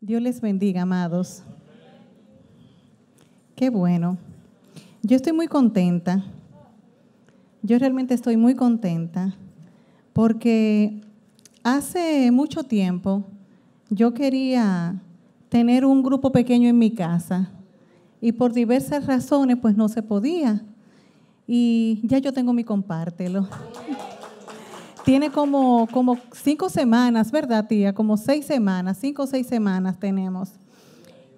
Dios les bendiga, amados. Qué bueno. Yo estoy muy contenta. Yo realmente estoy muy contenta porque hace mucho tiempo yo quería tener un grupo pequeño en mi casa y por diversas razones pues no se podía. Y ya yo tengo mi compártelo. Tiene como 5 semanas, ¿verdad, tía? Como 6 semanas, 5 o 6 semanas tenemos.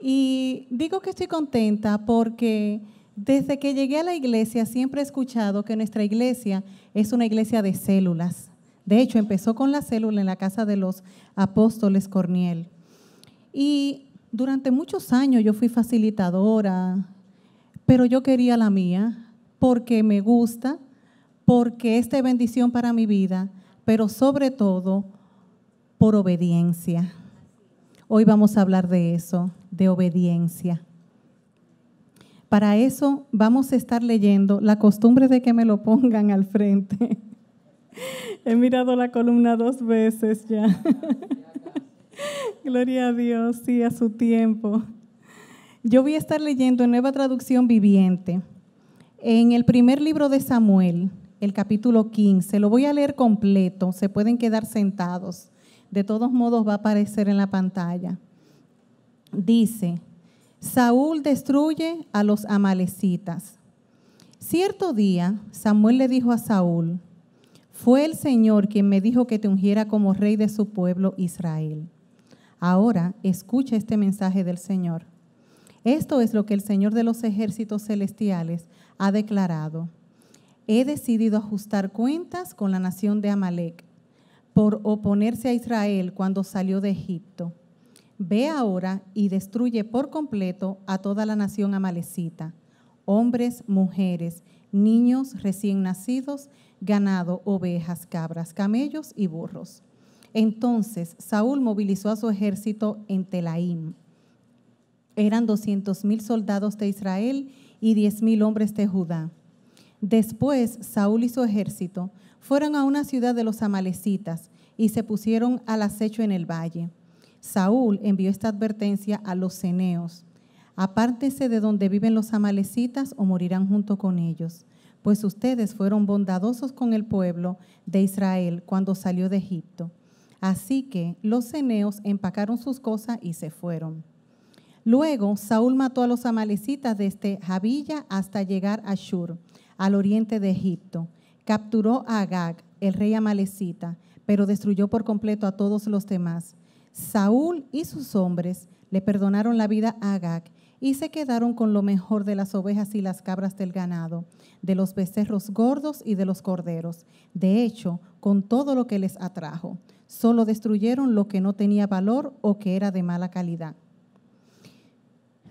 Y digo que estoy contenta porque desde que llegué a la iglesia siempre he escuchado que nuestra iglesia es una iglesia de células. De hecho, empezó con la célula en la casa de los apóstoles Corniel. Y durante muchos años yo fui facilitadora, pero yo quería la mía porque me gusta, porque es de bendición para mi vida, pero sobre todo por obediencia. Hoy vamos a hablar de eso, de obediencia. Para eso vamos a estar leyendo la costumbre de que me lo pongan al frente. He mirado la columna 2 veces ya. Gloria a Dios, sí, a su tiempo. Yo voy a estar leyendo en Nueva Traducción Viviente, en el primer libro de Samuel, el capítulo 15. Lo voy a leer completo, se pueden quedar sentados. De todos modos va a aparecer en la pantalla. Dice: Saúl destruye a los amalecitas. Cierto día, Samuel le dijo a Saúl: fue el Señor quien me dijo que te ungiera como rey de su pueblo Israel. Ahora escucha este mensaje del Señor. Esto es lo que el Señor de los ejércitos celestiales ha declarado. He decidido ajustar cuentas con la nación de Amalec por oponerse a Israel cuando salió de Egipto. Ve ahora y destruye por completo a toda la nación amalecita, hombres, mujeres, niños recién nacidos, ganado, ovejas, cabras, camellos y burros. Entonces Saúl movilizó a su ejército en Telaim. Eran 200,000 soldados de Israel y 10,000 hombres de Judá. Después Saúl y su ejército fueron a una ciudad de los amalecitas y se pusieron al acecho en el valle. Saúl envió esta advertencia a los ceneos: apártense de donde viven los amalecitas o morirán junto con ellos, pues ustedes fueron bondadosos con el pueblo de Israel cuando salió de Egipto. Así que los ceneos empacaron sus cosas y se fueron. Luego Saúl mató a los amalecitas desde Javilla hasta llegar a Shur, al oriente de Egipto. Capturó a Agag, el rey amalecita, pero destruyó por completo a todos los demás. Saúl y sus hombres le perdonaron la vida a Agag y se quedaron con lo mejor de las ovejas y las cabras del ganado, de los becerros gordos y de los corderos. De hecho, con todo lo que les atrajo, solo destruyeron lo que no tenía valor o que era de mala calidad.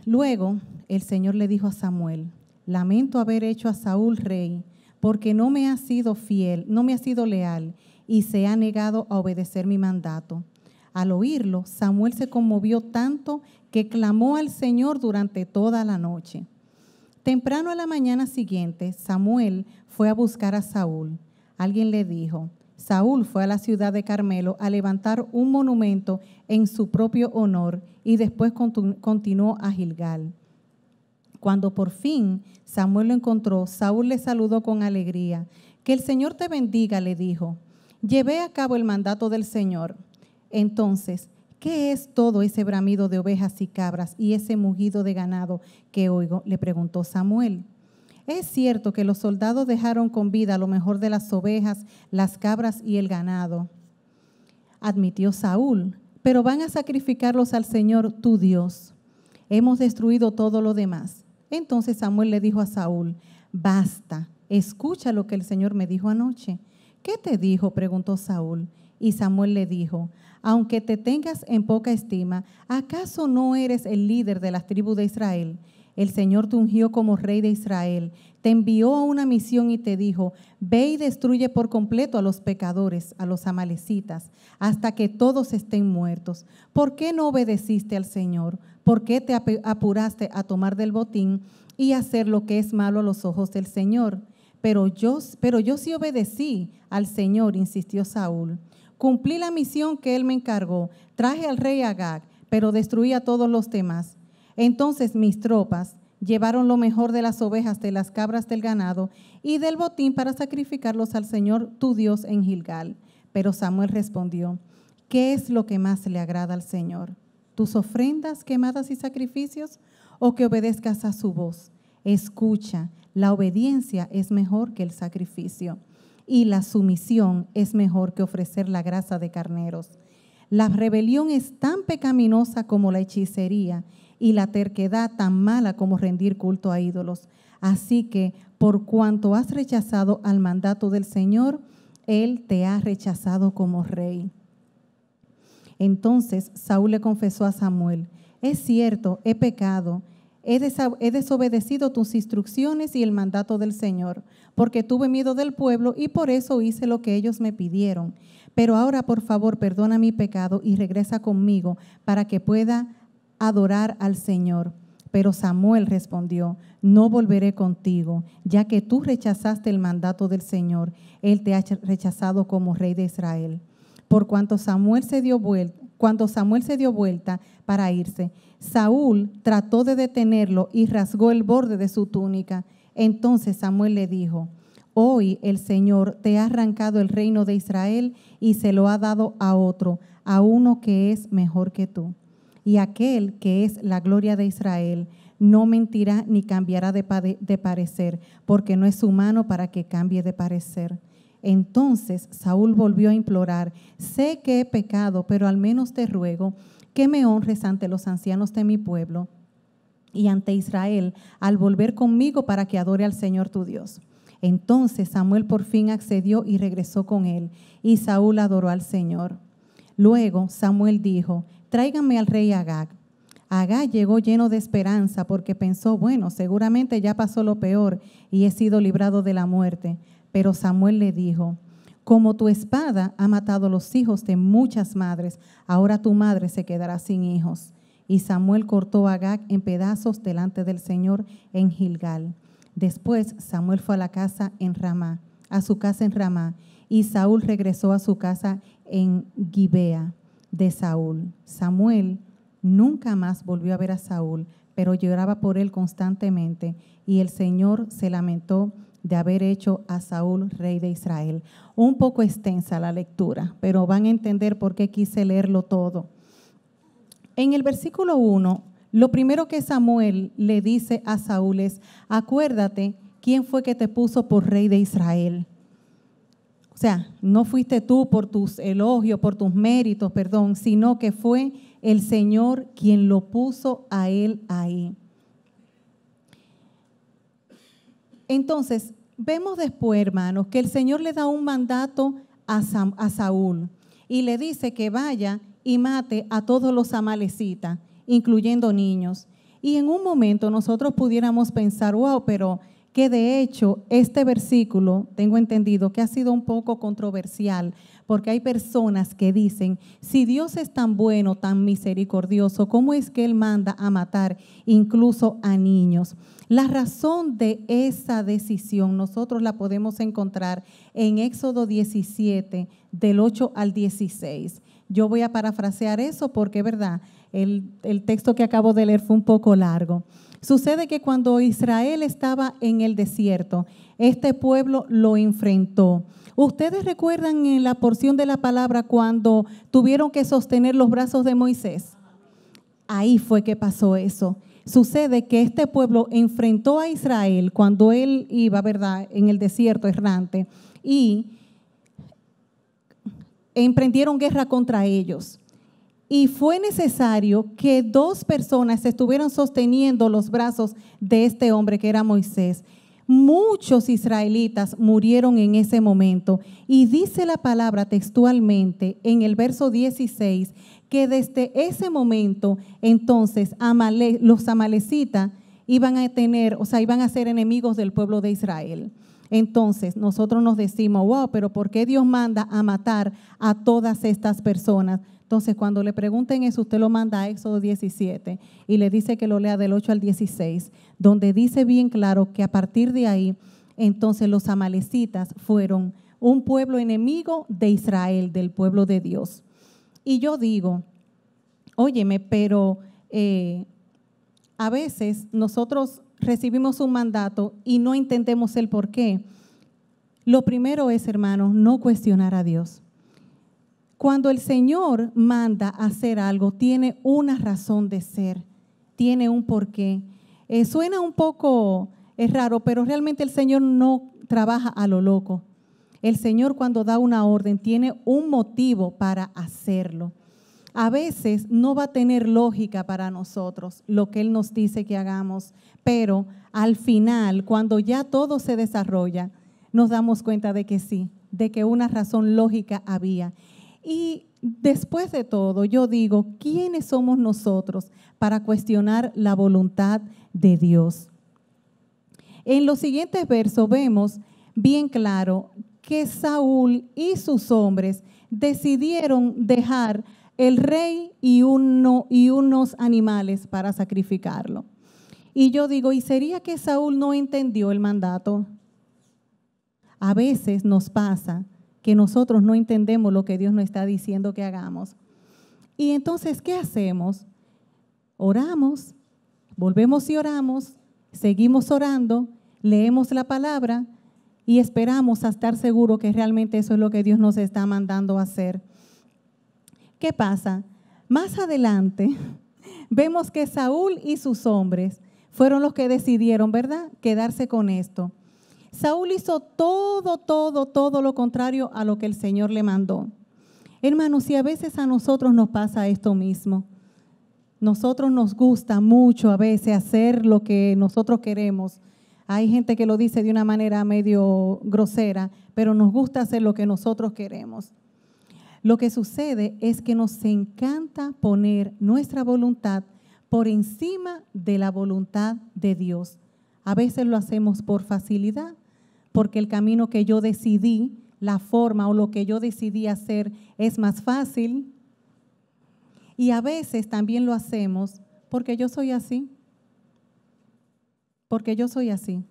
Luego el Señor le dijo a Samuel: lamento haber hecho a Saúl rey, porque no me ha sido fiel, no me ha sido leal y se ha negado a obedecer mi mandato. Al oírlo, Samuel se conmovió tanto que clamó al Señor durante toda la noche. Temprano a la mañana siguiente, Samuel fue a buscar a Saúl. Alguien le dijo: Saúl fue a la ciudad de Carmelo a levantar un monumento en su propio honor y después continuó a Gilgal. Cuando por fin Samuel lo encontró, Saúl le saludó con alegría. Que el Señor te bendiga, le dijo. Llevé a cabo el mandato del Señor. Entonces, ¿qué es todo ese bramido de ovejas y cabras y ese mugido de ganado que oigo?, le preguntó Samuel. Es cierto que los soldados dejaron con vida lo mejor de las ovejas, las cabras y el ganado, admitió Saúl, pero van a sacrificarlos al Señor tu Dios. Hemos destruido todo lo demás. Entonces Samuel le dijo a Saúl: basta, escucha lo que el Señor me dijo anoche. ¿Qué te dijo?, preguntó Saúl. Y Samuel le dijo: aunque te tengas en poca estima, ¿acaso no eres el líder de las tribus de Israel? El Señor te ungió como rey de Israel, te envió a una misión y te dijo: ve y destruye por completo a los pecadores, a los amalecitas, hasta que todos estén muertos. ¿Por qué no obedeciste al Señor? ¿Por qué te apuraste a tomar del botín y hacer lo que es malo a los ojos del Señor? Pero yo sí obedecí al Señor, insistió Saúl. Cumplí la misión que él me encargó. Traje al rey Agag, pero destruí a todos los demás. Entonces mis tropas llevaron lo mejor de las ovejas, de las cabras, del ganado y del botín para sacrificarlos al Señor tu Dios en Gilgal. Pero Samuel respondió: ¿qué es lo que más le agrada al Señor? ¿Tus ofrendas, quemadas y sacrificios, o que obedezcas a su voz? Escucha, la obediencia es mejor que el sacrificio, y la sumisión es mejor que ofrecer la grasa de carneros. La rebelión es tan pecaminosa como la hechicería, y la terquedad tan mala como rendir culto a ídolos. Así que, por cuanto has rechazado al mandato del Señor, Él te ha rechazado como rey. Entonces Saúl le confesó a Samuel: es cierto, he pecado, he desobedecido tus instrucciones y el mandato del Señor, porque tuve miedo del pueblo y por eso hice lo que ellos me pidieron. Pero ahora, por favor, perdona mi pecado y regresa conmigo para que pueda adorar al Señor. Pero Samuel respondió: no volveré contigo, ya que tú rechazaste el mandato del Señor. Él te ha rechazado como rey de Israel. Cuando Samuel se dio vuelta para irse, Saúl trató de detenerlo y rasgó el borde de su túnica. Entonces Samuel le dijo: hoy el Señor te ha arrancado el reino de Israel y se lo ha dado a otro, a uno que es mejor que tú. Y aquel que es la gloria de Israel no mentirá ni cambiará de parecer, porque no es humano para que cambie de parecer. Entonces Saúl volvió a implorar: sé que he pecado, pero al menos te ruego que me honres ante los ancianos de mi pueblo y ante Israel al volver conmigo para que adore al Señor tu Dios. Entonces Samuel por fin accedió y regresó con él, y Saúl adoró al Señor. Luego Samuel dijo: tráiganme al rey Agag. Agag llegó lleno de esperanza porque pensó: bueno, seguramente ya pasó lo peor y he sido librado de la muerte. Pero Samuel le dijo: como tu espada ha matado los hijos de muchas madres, ahora tu madre se quedará sin hijos. Y Samuel cortó a Agag en pedazos delante del Señor en Gilgal. Después Samuel fue a la casa en Ramá, a su casa en Ramá, y Saúl regresó a su casa en Gibea de Saúl. Samuel nunca más volvió a ver a Saúl, pero lloraba por él constantemente, y el Señor se lamentó de haber hecho a Saúl rey de Israel. Un poco extensa la lectura, pero van a entender por qué quise leerlo todo. En el versículo 1, lo primero que Samuel le dice a Saúl es: acuérdate quién fue que te puso por rey de Israel. O sea, no fuiste tú por tus elogios, por tus méritos, perdón, sino que fue el Señor quien lo puso a él ahí. Entonces, vemos después, hermanos, que el Señor le da un mandato a Saúl y le dice que vaya y mate a todos los amalecitas, incluyendo niños. Y en un momento nosotros pudiéramos pensar: wow, pero que de hecho este versículo, tengo entendido que ha sido un poco controversial, porque hay personas que dicen: si Dios es tan bueno, tan misericordioso, ¿cómo es que Él manda a matar incluso a niños? La razón de esa decisión nosotros la podemos encontrar en Éxodo 17, del 8 al 16. Yo voy a parafrasear eso porque, ¿verdad?, el texto que acabo de leer fue un poco largo. Sucede que cuando Israel estaba en el desierto, este pueblo lo enfrentó. ¿Ustedes recuerdan en la porción de la palabra cuando tuvieron que sostener los brazos de Moisés? Ahí fue que pasó eso. Sucede que este pueblo enfrentó a Israel cuando él iba, ¿verdad?, en el desierto errante, y emprendieron guerra contra ellos. Y fue necesario que dos personas estuvieran sosteniendo los brazos de este hombre que era Moisés. Muchos israelitas murieron en ese momento. Y dice la palabra textualmente en el verso 16 que desde ese momento entonces los amalecitas iban a ser enemigos del pueblo de Israel. Entonces nosotros nos decimos: wow, pero ¿por qué Dios manda a matar a todas estas personas? Entonces, cuando le pregunten eso, usted lo manda a Éxodo 17 y le dice que lo lea del 8 al 16, donde dice bien claro que a partir de ahí, entonces los amalecitas fueron un pueblo enemigo de Israel, del pueblo de Dios. Y yo digo, Óyeme, pero a veces nosotros recibimos un mandato y no entendemos el por qué. Lo primero es, hermanos, no cuestionar a Dios. Cuando el Señor manda hacer algo, tiene una razón de ser, tiene un porqué. Suena un poco raro, pero realmente el Señor no trabaja a lo loco. El Señor, cuando da una orden, tiene un motivo para hacerlo. A veces no va a tener lógica para nosotros lo que Él nos dice que hagamos, pero al final, cuando ya todo se desarrolla, nos damos cuenta de que sí, de que una razón lógica había. Y después de todo, yo digo, ¿quiénes somos nosotros para cuestionar la voluntad de Dios? En los siguientes versos vemos bien claro que Saúl y sus hombres decidieron dejar el rey y unos animales para sacrificarlo. Y yo digo, ¿y sería que Saúl no entendió el mandato? A veces nos pasa que nosotros no entendemos lo que Dios nos está diciendo que hagamos. Y entonces, ¿qué hacemos? Oramos, volvemos y oramos, seguimos orando, leemos la palabra y esperamos a estar seguros que realmente eso es lo que Dios nos está mandando a hacer. ¿Qué pasa? Más adelante vemos que Saúl y sus hombres fueron los que decidieron, ¿verdad?, quedarse con esto. Saúl hizo todo lo contrario a lo que el Señor le mandó. Hermanos, si a veces a nosotros nos pasa esto mismo, nosotros nos gusta mucho a veces hacer lo que nosotros queremos. Hay gente que lo dice de una manera medio grosera, pero nos gusta hacer lo que nosotros queremos. Lo que sucede es que nos encanta poner nuestra voluntad por encima de la voluntad de Dios. A veces lo hacemos por facilidad, porque el camino que yo decidí, la forma o lo que yo decidí hacer es más fácil. Y a veces también lo hacemos porque yo soy así. Porque yo soy así.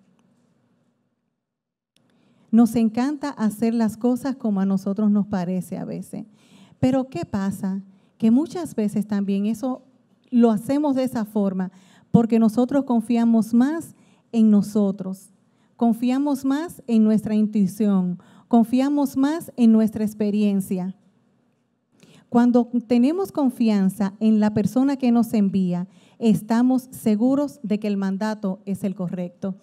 Nos encanta hacer las cosas como a nosotros nos parece a veces. Pero ¿qué pasa? Que muchas veces también eso lo hacemos de esa forma porque nosotros confiamos más en nosotros, confiamos más en nuestra intuición, confiamos más en nuestra experiencia. Cuando tenemos confianza en la persona que nos envía, estamos seguros de que el mandato es el correcto.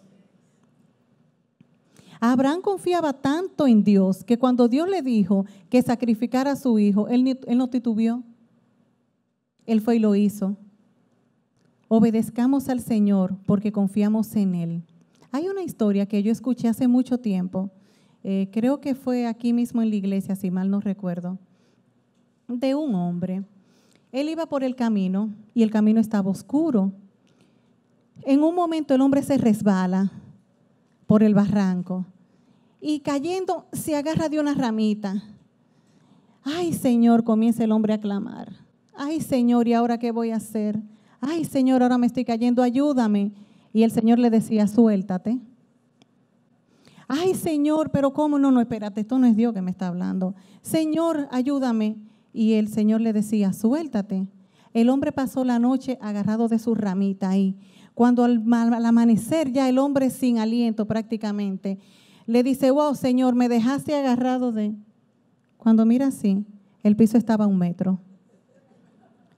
Abraham confiaba tanto en Dios que cuando Dios le dijo que sacrificara a su hijo, él no titubeó. Él fue y lo hizo. Obedezcamos al Señor porque confiamos en Él. Hay una historia que yo escuché hace mucho tiempo, creo que fue aquí mismo en la iglesia, si mal no recuerdo, de un hombre. Él iba por el camino y el camino estaba oscuro. En un momento el hombre se resbala por el barranco y cayendo se agarra de una ramita. Ay, Señor, comienza el hombre a clamar. Ay, Señor, ¿y ahora qué voy a hacer? Ay, Señor, ahora me estoy cayendo, ayúdame. Y el Señor le decía, suéltate. Ay, Señor, pero ¿cómo? No, espérate, esto no es Dios que me está hablando. Señor, ayúdame. Y el Señor le decía, suéltate. El hombre pasó la noche agarrado de su ramita ahí. Cuando al amanecer ya el hombre sin aliento prácticamente, le dice, wow, Señor, me dejaste agarrado de... Cuando mira así, el piso estaba a 1 metro.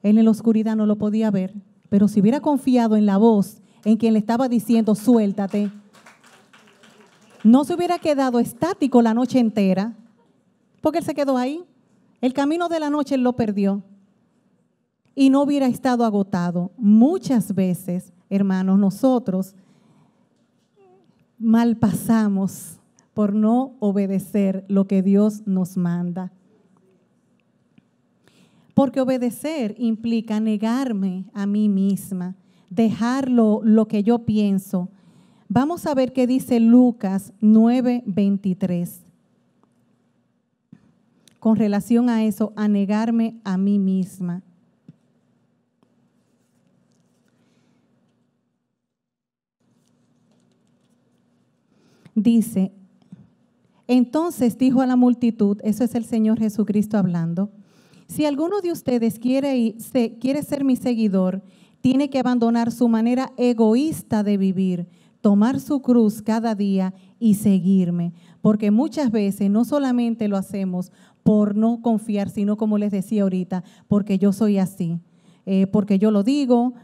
Él en la oscuridad no lo podía ver, pero si hubiera confiado en la voz, en quien le estaba diciendo, suéltate, no se hubiera quedado estático la noche entera, porque él se quedó ahí. El camino de la noche él lo perdió y no hubiera estado agotado. Muchas veces, hermanos, nosotros malpasamos por no obedecer lo que Dios nos manda. Porque obedecer implica negarme a mí misma, dejar lo que yo pienso. Vamos a ver qué dice Lucas 9:23. Con relación a eso, a negarme a mí misma. Dice, entonces dijo a la multitud, eso es el Señor Jesucristo hablando, Si alguno de ustedes quiere ser mi seguidor, tiene que abandonar su manera egoísta de vivir, tomar su cruz cada día y seguirme. Porque muchas veces no solamente lo hacemos por no confiar, sino como les decía ahorita, porque yo soy así, porque yo lo digo,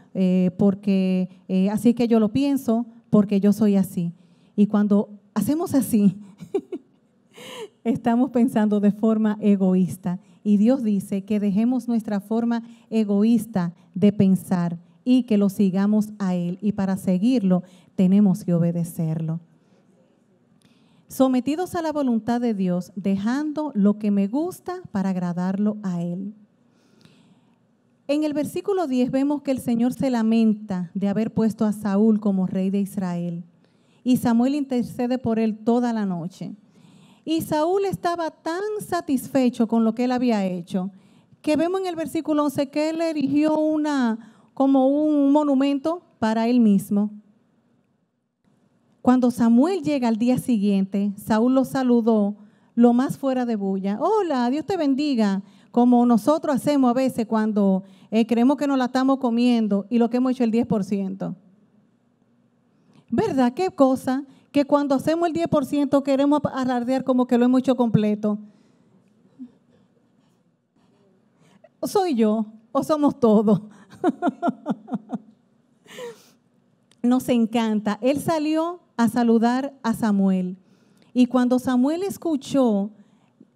porque así que yo lo pienso, porque yo soy así. Y cuando hacemos así, estamos pensando de forma egoísta. Y Dios dice que dejemos nuestra forma egoísta de pensar y que lo sigamos a Él. Y para seguirlo, tenemos que obedecerlo. Sometidos a la voluntad de Dios, dejando lo que me gusta para agradarlo a Él. En el versículo 10 vemos que el Señor se lamenta de haber puesto a Saúl como rey de Israel. Y Samuel intercede por él toda la noche. Y Saúl estaba tan satisfecho con lo que él había hecho, que vemos en el versículo 11 que él erigió como un monumento para él mismo. Cuando Samuel llega al día siguiente, Saúl lo saludó lo más fuera de bulla. Hola, Dios te bendiga, como nosotros hacemos a veces cuando creemos que nos la estamos comiendo y lo que hemos hecho el 10%. ¿Verdad? ¿Qué cosa? Que cuando hacemos el 10% queremos alardear como que lo hemos hecho completo. ¿Soy yo o somos todos? Nos encanta. Él salió a saludar a Samuel. Y cuando Samuel escuchó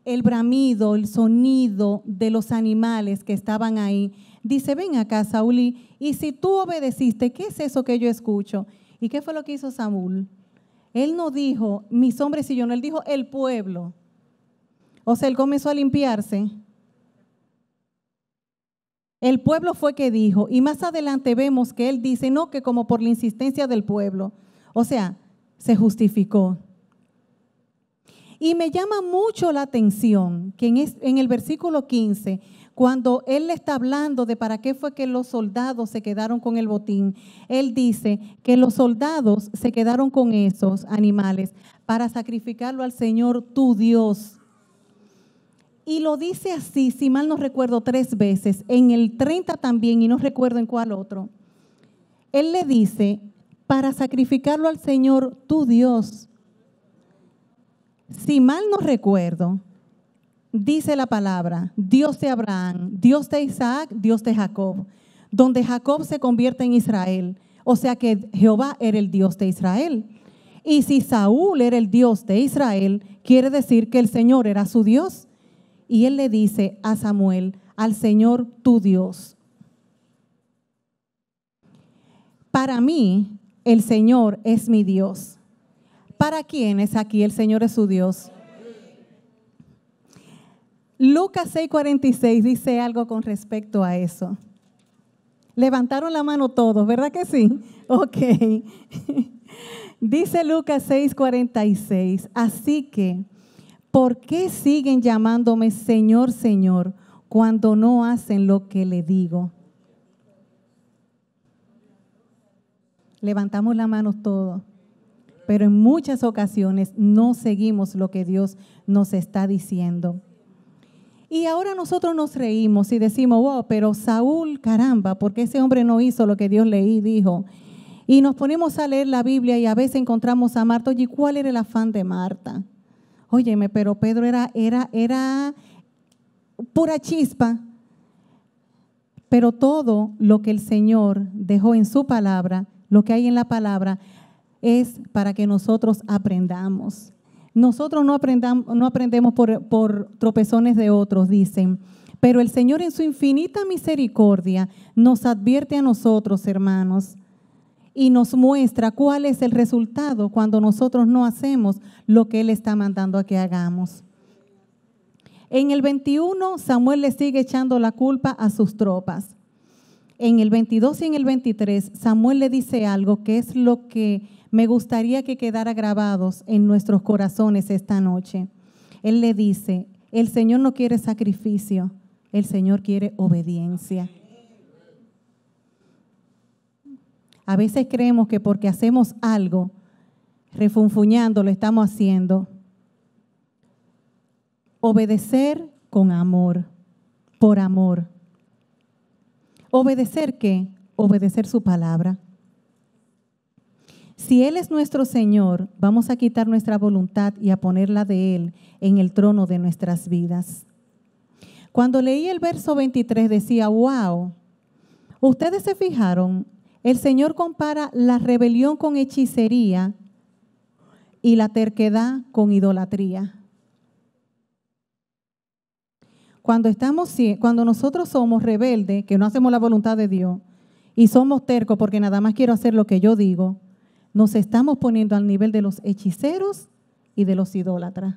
el bramido, el sonido de los animales que estaban ahí, dice, ven acá, Saúl, y si tú obedeciste, ¿qué es eso que yo escucho? ¿Y qué fue lo que hizo Saúl? Él no dijo, mis hombres y yo, no, él dijo, el pueblo. O sea, él comenzó a limpiarse. El pueblo fue que dijo, y más adelante vemos que él dice, no, que como por la insistencia del pueblo. O sea, se justificó. Y me llama mucho la atención que en el versículo 15, cuando él le está hablando de para qué fue que los soldados se quedaron con el botín, él dice que los soldados se quedaron con esos animales para sacrificarlo al Señor tu Dios. Y lo dice así, si mal no recuerdo, 3 veces, en el 30 también, y no recuerdo en cuál otro. Él le dice, para sacrificarlo al Señor tu Dios. Si mal no recuerdo, dice la palabra, Dios de Abraham, Dios de Isaac, Dios de Jacob, donde Jacob se convierte en Israel. O sea que Jehová era el Dios de Israel. Y si Saúl era el Dios de Israel, quiere decir que el Señor era su Dios. Y él le dice a Samuel, al Señor tu Dios. Para mí, el Señor es mi Dios. ¿Para quiénes aquí el Señor es su Dios? Lucas 6:46 dice algo con respecto a eso. Levantaron la mano todos, ¿verdad que sí? Ok. Dice Lucas 6:46, así que, ¿por qué siguen llamándome Señor, Señor, cuando no hacen lo que le digo? Levantamos la mano todos, pero en muchas ocasiones no seguimos lo que Dios nos está diciendo. Y ahora nosotros nos reímos y decimos, wow, pero Saúl, caramba, ¿por qué ese hombre no hizo lo que Dios le dijo? Y nos ponemos a leer la Biblia y a veces encontramos a Marta. Oye, ¿cuál era el afán de Marta? Óyeme, pero Pedro era pura chispa. Pero todo lo que el Señor dejó en su palabra, lo que hay en la palabra, es para que nosotros aprendamos. Nosotros no aprendemos por tropezones de otros, dicen. Pero el Señor en su infinita misericordia nos advierte a nosotros, hermanos, y nos muestra cuál es el resultado cuando nosotros no hacemos lo que Él está mandando a que hagamos. En el 21, Samuel le sigue echando la culpa a sus tropas. En el 22 y en el 23, Samuel le dice algo que es lo que me gustaría que quedara grabados en nuestros corazones esta noche. Él le dice, el Señor no quiere sacrificio, el Señor quiere obediencia. A veces creemos que porque hacemos algo, refunfuñando, lo estamos haciendo. Obedecer con amor, por amor. ¿Obedecer qué? Obedecer su palabra. Si Él es nuestro Señor, vamos a quitar nuestra voluntad y a ponerla de Él en el trono de nuestras vidas. Cuando leí el verso 23 decía, wow, ustedes se fijaron, el Señor compara la rebelión con hechicería y la terquedad con idolatría. Cuando nosotros somos rebeldes, que no hacemos la voluntad de Dios, y somos tercos porque nada más quiero hacer lo que yo digo, nos estamos poniendo al nivel de los hechiceros y de los idólatras.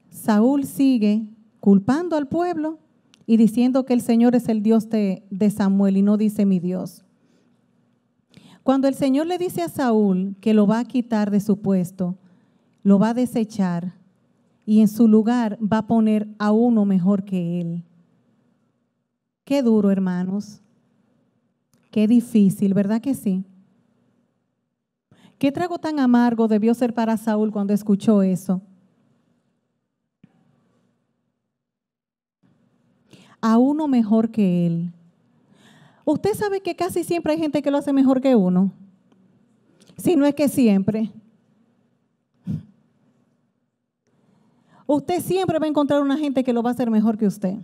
Saúl sigue culpando al pueblo y diciendo que el Señor es el Dios de Samuel y no dice mi Dios. Cuando el Señor le dice a Saúl que lo va a quitar de su puesto, lo va a desechar y en su lugar va a poner a uno mejor que él. Qué duro, hermanos. Qué difícil, ¿verdad que sí? Qué trago tan amargo debió ser para Saúl cuando escuchó eso. A uno mejor que él. Usted sabe que casi siempre hay gente que lo hace mejor que uno. Si no es que siempre. Usted siempre va a encontrar una gente que lo va a hacer mejor que usted.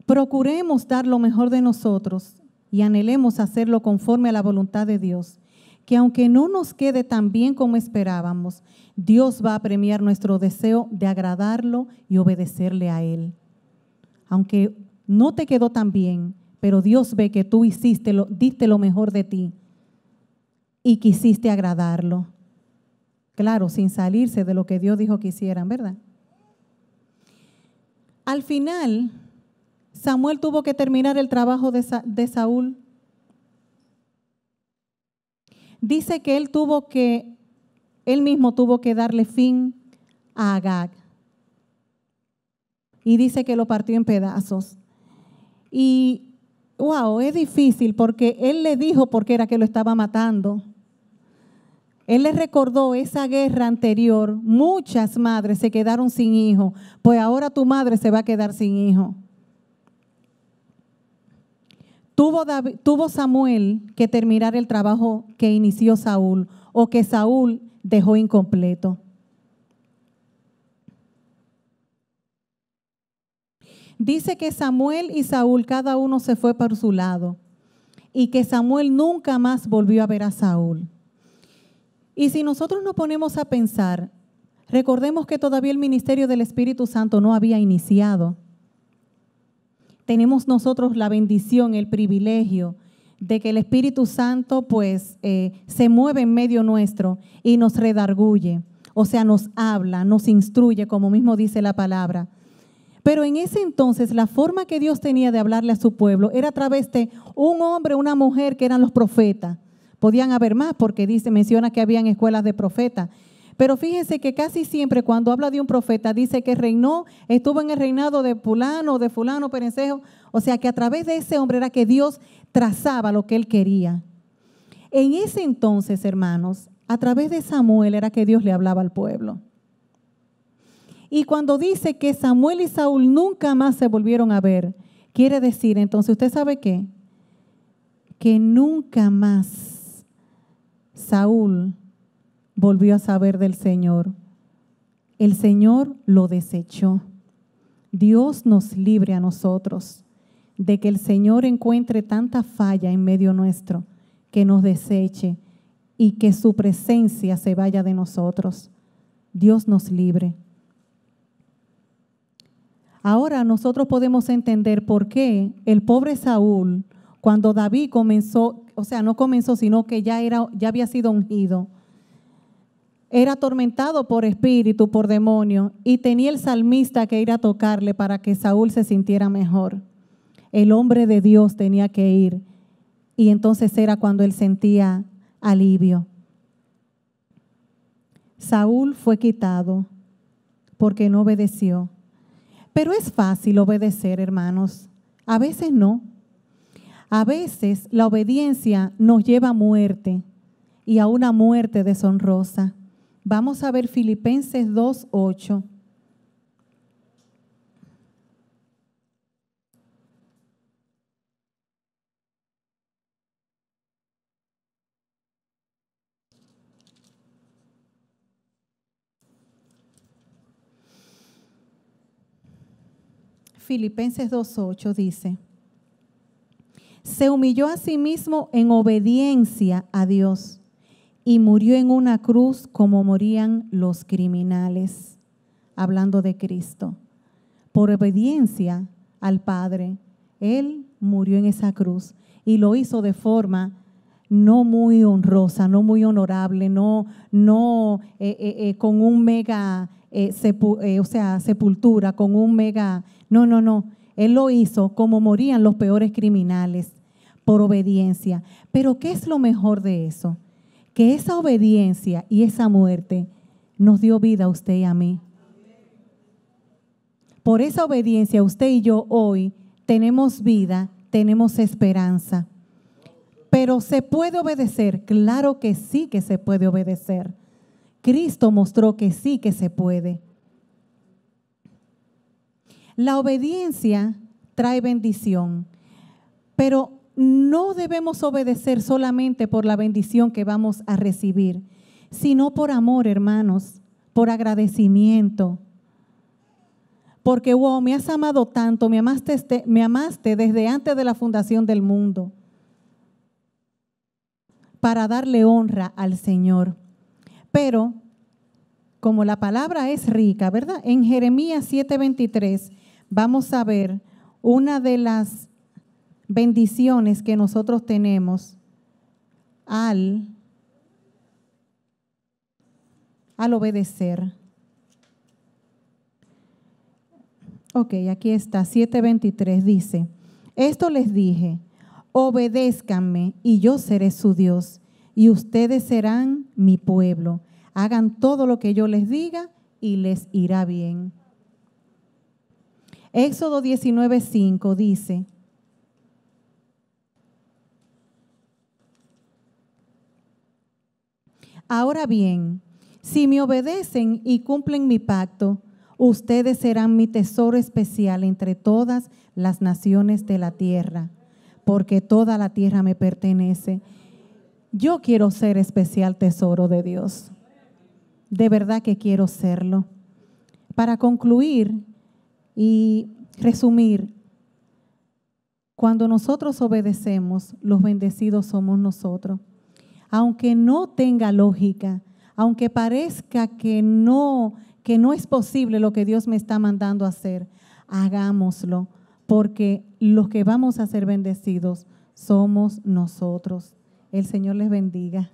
Procuremos dar lo mejor de nosotros y anhelemos hacerlo conforme a la voluntad de Dios, que aunque no nos quede tan bien como esperábamos, Dios va a premiar nuestro deseo de agradarlo y obedecerle a Él. Aunque no te quedó tan bien, pero Dios ve que tú diste lo mejor de ti y quisiste agradarlo. Claro, sin salirse de lo que Dios dijo que hicieran, ¿verdad? Al final, Samuel tuvo que terminar el trabajo de Saúl. Dice que él mismo tuvo que darle fin a Agag. Y dice que lo partió en pedazos. Y, wow, es difícil porque él le dijo por qué era que lo estaba matando. Él le recordó esa guerra anterior. Muchas madres se quedaron sin hijo, pues ahora tu madre se va a quedar sin hijo. Tuvo Samuel que terminar el trabajo que inició Saúl o que Saúl dejó incompleto. Dice que Samuel y Saúl cada uno se fue por su lado y que Samuel nunca más volvió a ver a Saúl. Y si nosotros nos ponemos a pensar, recordemos que todavía el ministerio del Espíritu Santo no había iniciado. Tenemos nosotros la bendición, el privilegio de que el Espíritu Santo se mueve en medio nuestro y nos redarguye, o sea, nos habla, nos instruye, como mismo dice la palabra. Pero en ese entonces la forma que Dios tenía de hablarle a su pueblo era a través de un hombre, una mujer que eran los profetas. Podían haber más porque menciona que habían escuelas de profetas. Pero fíjense que casi siempre cuando habla de un profeta dice que estuvo en el reinado de fulano, perencejo. O sea que a través de ese hombre era que Dios trazaba lo que él quería. En ese entonces, hermanos, a través de Samuel era que Dios le hablaba al pueblo. Y cuando dice que Samuel y Saúl nunca más se volvieron a ver, quiere decir, entonces, ¿usted sabe qué? Que nunca más Saúl volvió a saber del Señor. El Señor lo desechó. Dios nos libre a nosotros de que el Señor encuentre tanta falla en medio nuestro que nos deseche y que su presencia se vaya de nosotros. Dios nos libre. Ahora nosotros podemos entender por qué el pobre Saúl, cuando David comenzó, o sea, no comenzó, sino que ya había sido ungido, era atormentado por espíritu, por demonio, y tenía el salmista que ir a tocarle para que Saúl se sintiera mejor. El hombre de Dios tenía que ir, y entonces era cuando él sentía alivio. Saúl fue quitado porque no obedeció. Pero es fácil obedecer, hermanos. A veces no. A veces la obediencia nos lleva a muerte y a una muerte deshonrosa. Vamos a ver Filipenses 2:8. Filipenses 2:8 dice: se humilló a sí mismo en obediencia a Dios y murió en una cruz como morían los criminales. Hablando de Cristo, por obediencia al Padre, Él murió en esa cruz y lo hizo de forma no muy honrosa, no muy honorable, no con un mega sepultura, con un mega, no. Él lo hizo como morían los peores criminales, por obediencia. Pero ¿qué es lo mejor de eso? Que esa obediencia y esa muerte nos dio vida a usted y a mí. Por esa obediencia, usted y yo hoy tenemos vida, tenemos esperanza. Pero ¿se puede obedecer? Claro que sí que se puede obedecer. Cristo mostró que sí que se puede. La obediencia trae bendición, pero no debemos obedecer solamente por la bendición que vamos a recibir, sino por amor, hermanos, por agradecimiento. Porque, wow, me has amado tanto, me amaste desde antes de la fundación del mundo, para darle honra al Señor. Pero, como la palabra es rica, ¿verdad? En Jeremías 7:23 vamos a ver una de las bendiciones que nosotros tenemos al obedecer. Ok, aquí está, 7:23 dice: esto les dije, obedézcanme y yo seré su Dios y ustedes serán mi pueblo. Hagan todo lo que yo les diga y les irá bien. Éxodo 19:5 dice: ahora bien, si me obedecen y cumplen mi pacto, ustedes serán mi tesoro especial entre todas las naciones de la tierra, porque toda la tierra me pertenece. Yo quiero ser especial tesoro de Dios. De verdad que quiero serlo. Para concluir y resumir, cuando nosotros obedecemos, los bendecidos somos nosotros. Aunque no tenga lógica, aunque parezca que no es posible lo que Dios me está mandando a hacer, hagámoslo, porque los que vamos a ser bendecidos somos nosotros. El Señor les bendiga.